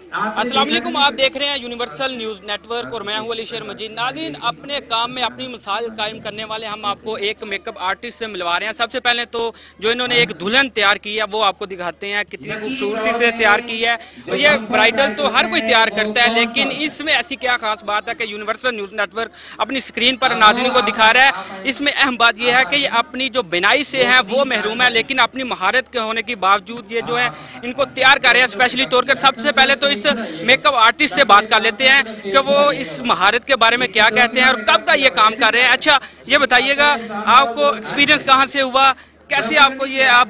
अस्सलाम वालेकुम, आप देख रहे हैं यूनिवर्सल न्यूज़ नेटवर्क और मैं हूं अली शेर मजीद। नाज़रीन, अपने काम में अपनी मिसाल कायम करने वाले हम आपको एक मेकअप आर्टिस्ट से मिलवा रहे हैं। सबसे पहले तो जो इन्होंने एक दुल्हन तैयार की है वो आपको दिखाते हैं, कितनी खूबसूरती से तैयार की है। और ये ब्राइडल तो हर कोई तैयार करता है, लेकिन इसमें ऐसी क्या खास बात है कि यूनिवर्सल न्यूज़ नेटवर्क अपनी स्क्रीन पर नाज़रीन को दिखा रहा है। इसमें अहम बात यह है कि ये अपनी जो बिनाई से है वो महरूम है, लेकिन अपनी महारत के होने के बावजूद ये जो है इनको तैयार कर रहे हैं स्पेशली तौर पर। सबसे पहले तो इस मेकअप आर्टिस्ट से बात कर लेते हैं कि वो इस महारत के बारे में क्या कहते हैं और कब का ये काम कर रहे हैं। अच्छा, ये बताइएगा आपको एक्सपीरियंस कहाँ से हुआ, कैसे आपको ये आप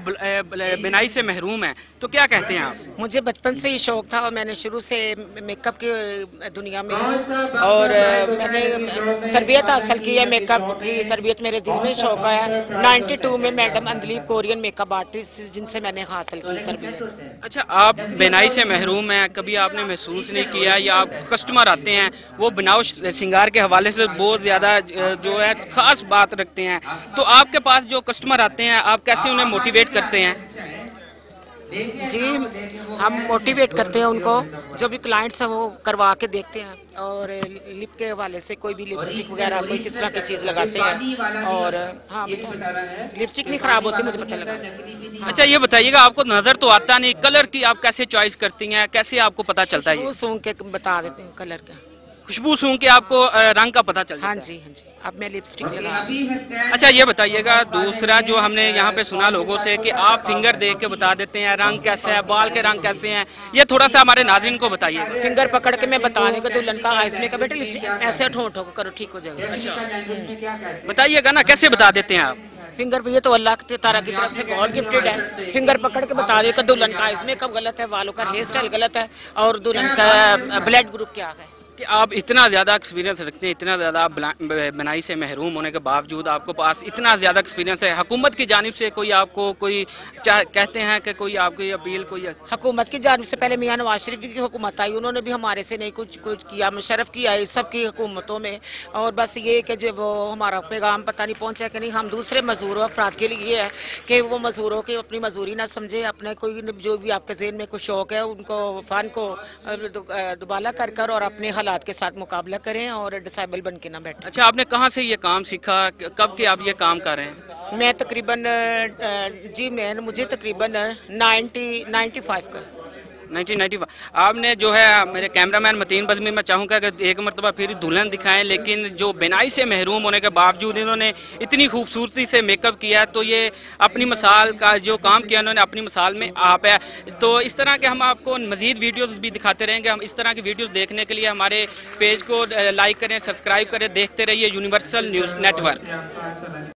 बिनाई से महरूम हैं, तो क्या कहते हैं आप? मुझे बचपन से ही शौक था और मैंने शुरू से मेकअप की दुनिया में और मैंने तरबियत हासिल की है। मेकअप की तरबियत मेरे दिल में शौक आया। 92 में madam Andleeb Korean makeup artist जिनसे मैंने हासिल की तरबियत। अच्छा, आप बिनाई से महरूम हैं, कभी आपने महसूस नहीं किया या आप कस्टमर आते हैं वो बनाव श्रृंगार के हवाले से बहुत ज़्यादा जो है ख़ास बात रखते हैं, तो आपके पास जो कस्टमर आते हैं आप कैसे उन्हें मोटिवेट करते हैं? जी, हम मोटिवेट करते हैं उनको। जो भी क्लाइंट्स हैं वो करवा के देखते हैं और लिप के हवाले से कोई भी लिपस्टिक वगैरह कोई किस तरह की चीज़ लगाते हैं। और हाँ, लिपस्टिक नहीं ख़राब होती, मुझे पता लगा। हाँ। अच्छा, ये बताइएगा आपको नज़र तो आता नहीं, कलर की आप कैसे चॉइस करती हैं, कैसे आपको पता चलता है? सूंघ के बता देते हैं कलर का, खुशबू सूंघ के आपको रंग का पता चलता है? हाँ जी, हाँ जी। अब मैं लिपस्टिक लगा। अच्छा, ये बताइएगा दूसरा जो हमने यहाँ पे सुना लोगों से कि आप फिंगर देख के बता देते हैं रंग कैसा है, बाल के रंग कैसे हैं, ये थोड़ा सा हमारे नाज़रीन को बताइए। फिंगर पकड़ के मैं बताने को दुल्हन का इसमें का बेटे लिपस्टिक ऐसे ठोंठो को करो, ठीक हो जाएगा। बताइएगा ना कैसे बता देते हैं आप? फिंगर पे ये तो अल्लाह ताला की तरफ से गॉड गिफ्टेड है। फिंगर पकड़ के बता दे कि दुल्हन का इसमें कब गलत है, बालों का हेयर स्टाइल गलत है और दुल्हन का ब्लड ग्रुप क्या है। कि आप इतना ज़्यादा एक्सपीरियंस रखते हैं, इतना ज़्यादा बनाई से महरूम होने के बावजूद आपको पास इतना ज़्यादा एक्सपीरियंस है, हुकूमत की जानिब से कोई आपको कोई कहते हैं कि कोई आपकी अपील कोई? हुकूमत की जानिब से पहले मियां नवाज शरीफ की हुकूमत आई, उन्होंने भी हमारे से नहीं कुछ किया, मुशर्रफ किया है सबकी हुकूमतों में। और बस ये कि जो वो हमारा पैगाम पता नहीं पहुँचा कि नहीं, हम दूसरे मजदूरों अफराद के लिए ये है कि वो मजदूरों की अपनी मजदूरी ना समझे, अपने कोई जो भी आपके ज़हन में कुछ शौक है उनको फ़न को दुबाला कर कर और अपने हालात के साथ मुकाबला करें और डिसेबल बन के ना बैठें। अच्छा, आपने कहाँ से ये काम सीखा, कब के आप ये काम कर रहे हैं? मैं तकरीबन मुझे तकरीबन 95 का 1995। आपने जो है मेरे कैमरामैन मतीन बज़मी, मैं चाहूँगा कि एक मरतबा फिर दुल्हन दिखाएं, लेकिन जो बिनाई से महरूम होने के बावजूद इन्होंने इतनी खूबसूरती से मेकअप किया, तो ये अपनी मिसाल का जो काम किया इन्होंने अपनी मिसाल में आप है। तो इस तरह के हम आपको मज़ीद वीडियोज़ भी दिखाते रहेंगे। हम इस तरह की वीडियोज़ देखने के लिए हमारे पेज को लाइक करें, सब्सक्राइब करें, देखते रहिए यूनिवर्सल न्यूज़ नेटवर्क।